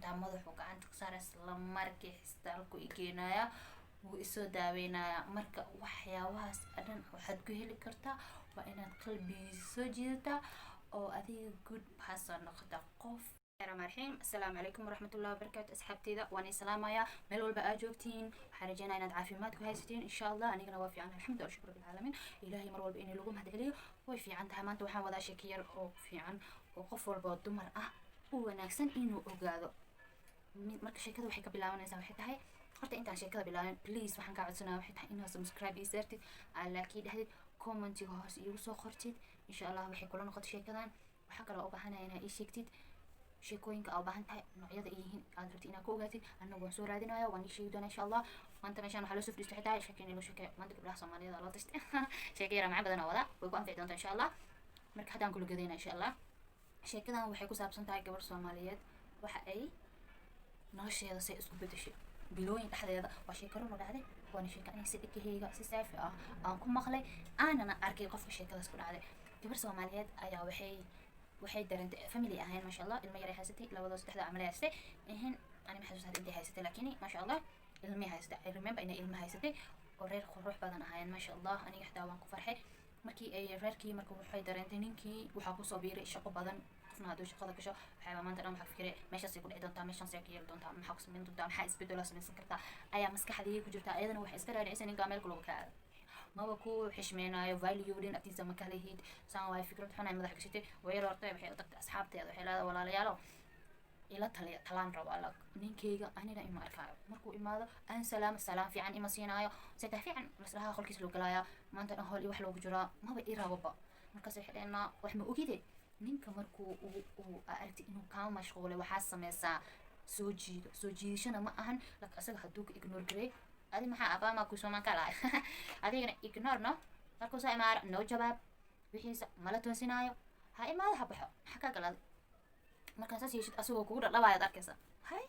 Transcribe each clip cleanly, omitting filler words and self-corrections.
xitaa madaxu gacanta ku saara isla markii xistaalku igeenaya wuu isoo daaweynaya. marka waxyaabahaas dhan waxaad ku heli kartaa waa inaad qalbigiisa soo jiidataa oo adiga good person noqota qof. السلام عليكم ورحمة الله وبركاته. أصحابتي ذا وأنا سلامة ميل والبأجوبتين حرجينا إن عافيماتكم هايستين إن شاء الله. أنا قنا وافي عنها الحمد لله شكر العالمين. إلهي مرول بإني لقوم هاد عليه وفي عندها ما توحى وذا شكير أو في عن وقفل بود مرأة وناكسن إنه أجاذو مركز شيء كذا وحكي بالله وأنا سوي حتى هاي horta intaan sheekada bilaabin please waxaan kaa codsanaa waxay tahay inaad subscribe ii saartid laakiin dhahdid commentiga hoos iigu soo qortid insha allah waxay kula noqoto sheekadan. waxaa kaloo u baahanahay inaad ii sheegtid sheekooyinka aad u baahan tahay noocyada ay yihiin aad rabtid inaad ku ogaatid annagu waan soo raadinayo waan ii sheegi doonaa insha allah. maanta meeshaan waxaa loo soo fadhiistay xitaa sheekeen inuu sheekeeyo maanta gabdhaha Soomaaliyeed loo tashtay sheeko yar macaan badan oo wada way ku anfici doontaa insha allah. marka haddaan kula gadayna insha allah sheekadan waxay ku saabsan tahay gabar Soomaaliyeed waxa ay nolosheeda say isku bedeshay bilooyin dhexdeeda. waa sheeko run oo dhacday waana sheeko aniga si dhegahayga si saafi ah aan ku maqlay aanana arkay qofka sheekadaas ku dhacday. gabar Soomaaliyeed ayaa waxay dareentay family ahayn ma sha Allah ilmo yar ay haysatay labadoo saddexda amal ay haysatay ani ma xasuustaa intay haysatay laakiin ma sha Allah ilmo haysatay. I remember inay ilmo haysatay oo reer qurux badan ahayn ma sha Allah. aniga xitaa waan ku farxay markii ay reerkii markuu waxay dareentay ninkii waxa ku soo biiray shaqo badan qofna haduu shaqada gasho waxaa maanta dhan waxa fikiray meeshaas ay ku dhici doontaa meeshaas ay ku yeeli doontaa maxaa ku sameyn doontaa maxaa isbedel samaysan kartaa ayaa maskaxdayda ku jirta. ayadana waxay iska raadinaysaa ninka meel kale ka maba ku xishmeenayo value din agtiisa ma kala hid saan way fikrad xun ay madax gashatay way roortay waxay u tagtay asxaabteeda waxay leedahay walaalayaal ila talaan rabo alla ninkeyga anina ima arkaayo markuu imaado aan salaam fiican ima siinaayo sida fiican maslaha qolkiisa loo galaya maanta dhan hool wax loogu jiraa maba ii rababa. markaas waxay dhahayna wax ma ogide ninka markuu uu aragti inuu ka mashquulay waxaa sameysaa soo jiidashana ma ahan laakiin asaga haduu ka ignore garay adi maxaa abama ku soo man kala adigana ignore no markuu soo imaaro no jawaab wixiisa mala toosinaayo ha imaado ha baxo maxaa ka galad markaas yeeshid asagoo kugu dhadhabaayad arkaysa hay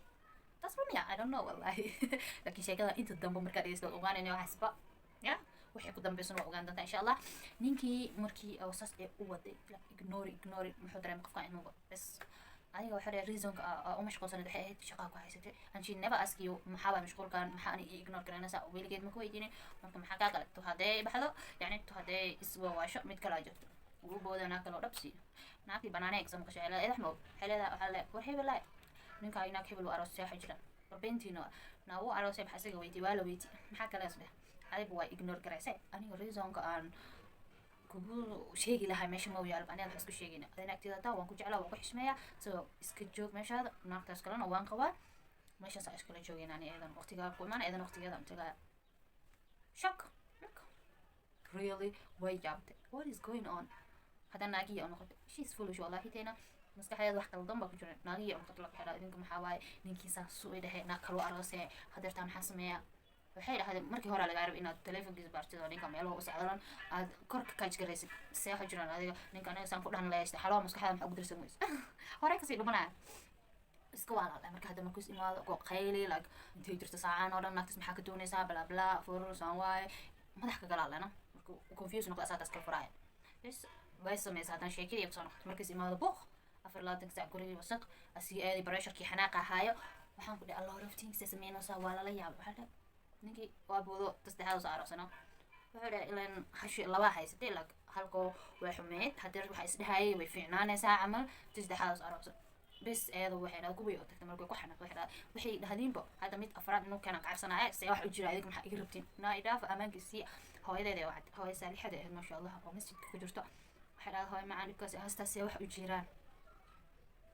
taas rumiya I don't know wallahi laakiin sheekada inta dambe markaa dhageysto ogaanayna waxba ya waxay ku dambaysan waa ogaan doontaa insha Allah. ninkii markii oo saas u waday ignore muxuu dareemay qofka inuu bas aniga waxa la reasonka oo mashquulsan waxay ahayd shaqada ku haysatay and she never ask you maxaa waa mashquulkan maxaa ani ignore garanaysaa weligeed ma ku weydiinay marka maxaa ka galay to haday baxdo yani to haday iswa waasho mid kala joogto ugu boodana kala dhabsi naaqi banaanay exam ka shaqeeyay eedahmo xilada waxa la warhay wallahi ninka ina hebel u aroos sax jira barbentiina na uu aroos sax asiga weydii waa la weydii maxaa kala isdeh adiga waa ignore garaysay aniga reasonka aan kugu sheegi lahaa meesha ma yaal baan isku sheegina adina agtida taa waan ku jeclaa waan ku xishmeeyaa soo iska joog meeshaada naagtaas kalena waan qabaa meeshaas ay iskala joogeen ani eedan waqtiga ku imaan eedan waqtigeeda intaga shock look really way jumped what is going on hada naagiya oo noqotay she's foolish wallahi teena maskaxdeeda wax kala damba ku jira naagiya oo noqotay la xira idinka maxaa waaye ninkiisa soo idhahay naag kale aroosay hadeerta maxaa sameeyaa waxay dhahdeen markii hore laga rabay inaad telefoonkiisa baartid oo ninka meelo u socdaan aad korka kaaj garaysid seexo jiraan adiga ninka anaga saan ku dhahan leeyahay xaloo maskaxda maxaa ugu dirsan weys hore ka sii dhumanaa iska walaal marka hadda markuu imaado go qayli lag intay jirto saacaan oo dhan naagtis maxaa ka doonaysaa bla bla furur saan waay madax ka galaalana markuu confuse noqdo asaas ka furaay bas way sameeyay hadan sheekay iyo soo noqdo markii imaado buuq afar la tagsa guriga wasaq asiga aadi pressure-kii xanaaqa haayo waxaan ku dhahay Allah raftiinkiisa sameeynaysaa waa la yaab waxa ninkii waa boodo saddexaad soo aroosana wuxuu dhahay ilaan hashi laba haysatay lag halko way xumeed haddii waxa isdhahay way fiicnaanaysaa amal saddexaad soo aroosana bas eedo waxay dhahay kubiyo tagtay markay ku xanaaq waxay dhahdeenba hada mid afraad inuu kana qarsanaya si wax u jira adiga maxaa iga rabtiin na idaaf amaankiisii hooyadeeda waxaad hooyo saalixada ah ma sha Allah oo masjidka ku jirto waxay dhahay hooyo macaan dhibkaas haastaas wax u jiraan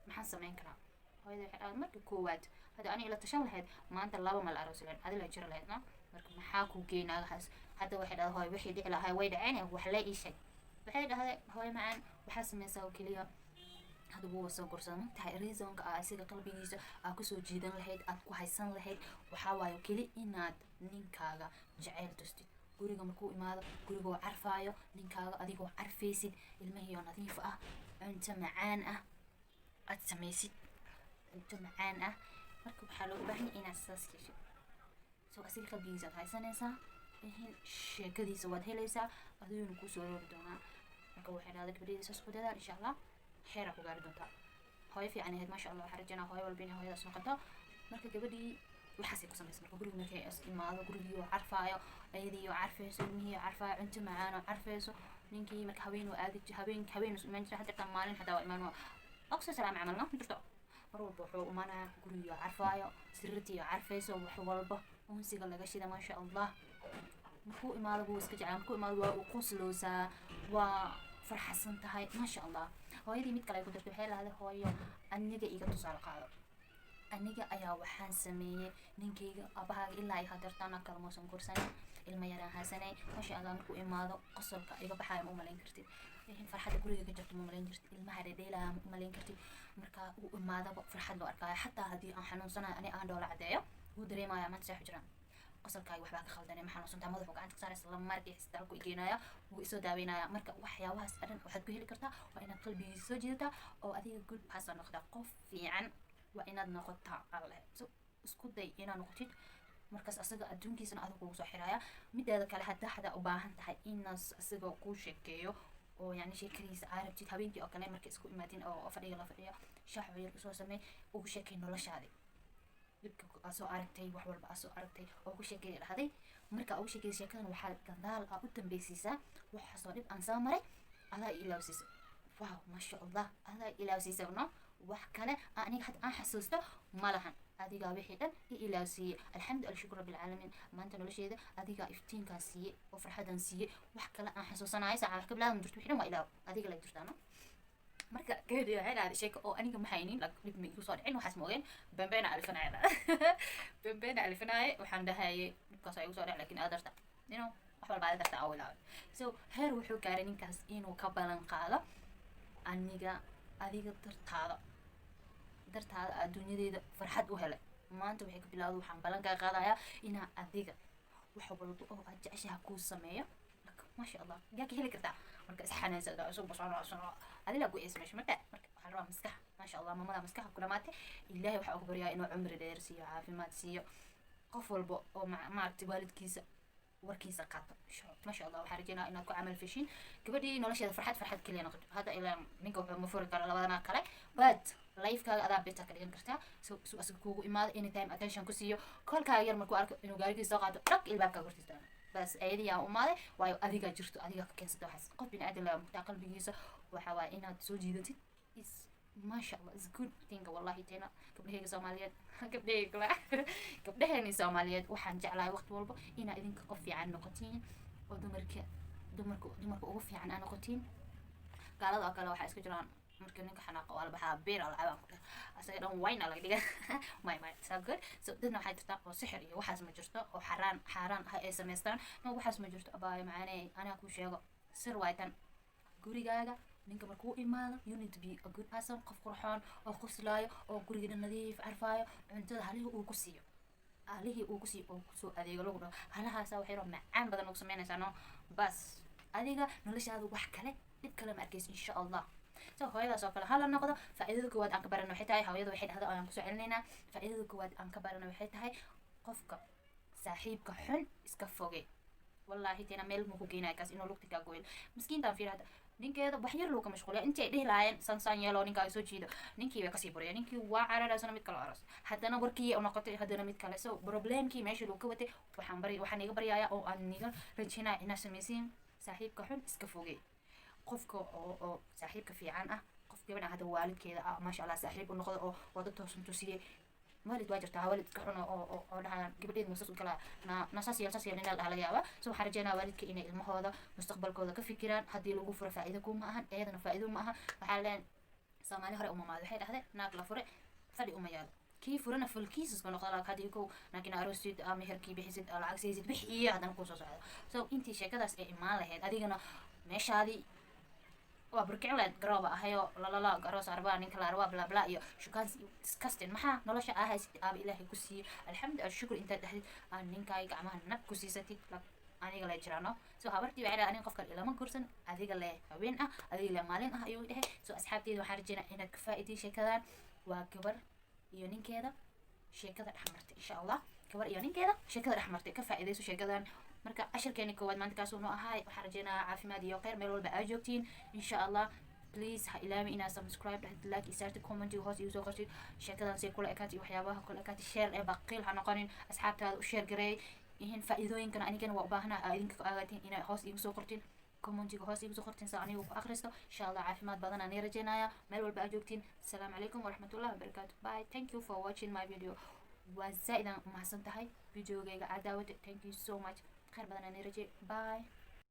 maxaan sameyn karaa hooyada waxay dhahay markii koowaad hada ani ila tashan lahayd maanta laba mal aroos leen adila jira lahayd no marka maxaa ku geenaagaas hada waxay dhahay hooyo wixii dhici lahaa way dhaceen wax la ii sheeg waxay dhahay hooyo macaan waxa sameeysaa oo kaliya hada wuu soo gorsan tahay reasonka asiga qalbigiisa ku soo jiidan lahayd aad ku haysan lahayd waxa waayo kali inaad ninkaaga jacayl tustid guriga markuu imaado guriga oo carfaayo ninkaaga adigoo carfaysid ilmahiyo nadiif ah inta macaan ah aad samaysid inta macaan ah marka waxaa loo baahan yahay inaad saas yeesho soo asiga qalbigiisa haysanaysaa sheekadiisa waad helaysaa adiguna ku soo roori doonaa marka waxay raadad gabadhiisa isku dadaal insha Allah خير أبو قاعد دونتا hooyo fiican ahayd maasha allah waxaan rajeynaa hooyo walba inay hooyadaas noqoto marka gabadhii waxaasay ku samaysa marka guriga markay is imaado gurigii oo carfaayo ayadii oo carfayso ilmihii oo carfaayo cunto macaan oo carfayso ninkii marka haween oo aadi haween imaan jira hataa maalin hadaa imaan aqsa salaam camal ma jirto mar walba wuxuu imaanaya gurigii oo carfaayo sirritii oo carfayso wax walba unsiga laga shida maasha allah markuu imaado buu iska jeclaa markuu imaado waa uu qosloosaa waa farxasan tahay maasha allah hooyadii mid kale ay ku dartay waxay lahday hooyo aniga iga tusaale qaado aniga ayaa waxaan sameeyey ninkayga abahaaga ilaa ay hadeertaana kalmoosan korsanin ilma yaraan haysanay maasha allah markuu imaado qosolka iga baxaaya ma umalayn kartid farxadda guriga ka jirto ma umalayn kartid ilmaha dhedheelaya ma umalayn kartid marka uu imaadaba farxad loo arkaayo xataa haddii aan xanuunsanayo ani aan dhoola cadeeyo wuu dareemaya maanta saaxu jiraan qosolkaaga waxbaa ka khaldanay ma xanuunsantaa madaxu gacanta ka saaraysa lama markii xisbitaalku igeenaya wuu isoo daaweynaya marka waxyaabahaas dhan waxaad ku heli kartaa waa inaad qalbigiisa soo jiidataa oo adiga good person noqdaa qof fiican waa inaad noqotaa alle so isku day inaad noqotid markaas asaga adduunkiisana adiga kugu soo xiraaya mideeda kale haddaa hadaa u baahan tahay inaas asaga kuu sheekeeyo oo yani sheekadiisa aa rabtid habeenkii oo kale markay isku imaadin oo fadhiga la fadhiyo shaax yar usoo sameey ugu sheekay noloshaadi dibka aa soo aragtay wax walba aa soo aragtay oo ugu sheekay dhahday marka ugu sheekay sheekadan waxaa gadaal aa u dambaysiisaa waxaasoo dhib aan soo maray adaa ilaawsiisa wow maasha allah adaa ilaawsiisa no wax kale aniga hadda aan xasuusto ma lahan adigaa wixii dhan i ilaawsiiyey alxamdu alshukr rabbilcaalamiin maanta nolosheeda adigaa iftiinkaan siiyey oo farxadan siiyey wax kale aan xasuusanayo saaca wax kabilaadan jirto wixii dhan waa ilaaw adiga la jirtaano marka gabadhii waxay dhahday sheeko oo aniga ma haynin dhib ma igu soo dhicin waxaas ma ogeen bambeena alifanaaya bambeena alifanaaya waxaan dhahayay dhibkaas igu soo dhic laakiin adarta wax walba adarta aa ilaaway so heer wuxuu gaaray ninkaas inuu ka balan qaado aniga adiga dartaada adduunyadeeda farxad u helay maanta waxay ka bilowday waxaan balan kaa qaadayaa inaa adiga wax walba oo aad jeceshaha kuu sameeyo maasha allah yaa ka heli kartaa marka isxanaysada cusub basano adila ku ismeesh marka waxaa rabaa maskax maasha allah mamada maskaxa ku dhamaatay ilaahay waxaa ugu baryaa inuu cumri dheer siiyo caafimaad siiyo qof walba oo maaragtay waalidkiisa warkiisa qaato maasha allah waxaan rajeynaa inaad ku camal fashiin gabadhii nolosheeda farxad kaliya noqoto hadda ilaa ninka wuxuu ma furi karo labadana kale but lifekaaga adaa beta ka dhigan kartaa so asiga kuugu imaado anytime attention ku siiyo kolkaaga yar markuu arko inuu gaarigiisa soo qaato dhag ilbaabkaaga hortiisa bas ayadii yaa umaaday waayo adigaa jirto adigaa ka keensata waxaas qof bini aadan laa mugtaa qalbigiisa waxaa waaye inaad soo jiidatid is maasha allah is good thing wallahi teena gabdhahayga soomaaliyeed gabdhaheeni soomaaliyeed waxaan jeclahay waqti walba inaa idinka qof fiican noqotiin oo dumarka ugu fiican aa noqotiin gaalada oo kale waxaa iska jiraan marka ninka xanaaqa waa la baxaa beer ala cabaan ku asaga dhan wayna laga dhiga my so good so dadna waxay jirtaa oo sixir iyo waxaas ma jirto oo xaaraan ah ay samaystaan ma waxaas ma jirto abaayo macaaney anaa ku sheego sir waytan gurigaaga ninka markuu imaado you need to be a good person qof qurxoon oo qoslaayo oo guriga nadiif carfaayo cuntada halihii uu ku siiyo oo kusoo adeego lagu dhaho halahaasa waxay roo macaan badan ugu samaynaysaa no bas adiga noloshaada wax kale dhib kale ma arkaysa insha allah so hooyadaas oo kale hala noqdo faa'iidada koowaad aan ka barano waxay tahay hooyada waxay dhahdo ayaan kusoo celinaynaa faa'iidada koowaad aan ka barano waxay tahay qofka saaxiibka xun iska foge wallahi teena meel ma ku geenaya kaas inuu lugta kaa gooyo miskiintaan fiir hadda ninkeeda wax yar looga mashquuliya intii ay dhihi lahaayeen sansaan yeelo ninkaaga soo jiido ninkii way kasii buraya ninkii waa cararaysana mid kale aras haddana warkii u noqotay haddana mid kale so problemkii meesha loo ka watay waxaan iga baryaaya oo aan niga rajinaya inaad samaysiin saaxiibka xun iska foge qofka oo saaxiibka fiican ah qof gabadha hadda waalidkeeda ah maasha allah saaxiib u noqdo oo wada toosan tusiyey waalid waa jirtaa waalid iska xun oo dhahaan gabadheed masas u kala nasaas yeel inaa laga yaaba so waxaan rajeynaa waalidka inay ilmahooda mustaqbalkooda ka fikiraan haddii lagu furo faa'iido kuma ahan iyadana faa'iido ma aha waxaa leen soomaali hore umamaado waxay dhahdeen naag la fure fadhi uma yaalo kii furana fulkiisas ka noqda laakiin haddii kow naagina aroosid ama meherkii bixisid oo lacag siisid bixiyo haddana kusoo socdo so intii sheekadaas ay imaan lahayd adigana meeshaadii waa burkicin lahayd garooba ahayo lalala garoos arbaa ninka la arbaa bla bla iyo shukaan disgusting maxaa nolosha aa haysid aaba ilaahay ku siiyey alxamdu alshukr intaad dhahdid aa ninkaay gacmaha nab ku siisatid aniga le jiraano so habartii waxay dhahay aniga qofkan ilama gursan adiga le haween ah adiga le maalin ah ayuu dhahay so asxaabteeda waxaan rajeynaa inaad ka faa'iiday sheekadan waa gabar iyo ninkeeda sheekada dhex martay insha allah gabar iyo ninkeeda sheekada dhex martay ka faa'iidayso sheekadan marka cashirkeeni koowaad maanta kaasuu noo ahaay waxaan rajeynayaa caafimaad iyo khayr meel walba aa joogtiin insha allah please ha ilaami inaad subscribe dhahd like isaarti commentiga hoos igu soo qortid sheekadan say kula ekaatay waxyaabaha kula ekaatay share ee baqiil ha noqonin asxaabtaada u share gareey in faa'iidooyinkan anigana waa u baahanahay idinka ogaatiin inay hoos igu soo qortiin commentiga hoos igu soo qortiin saa anigu ku akhristo insha allah caafimaad badan aan rajeynaya meel walba aad joogtiin assalaamu calaykum waraxmatullahi wabarakaatu bye thank you for watching my video waa zaa'idan umahadsan tahay videogayga aad daawada thank you so much khayr badan aan rajeey bye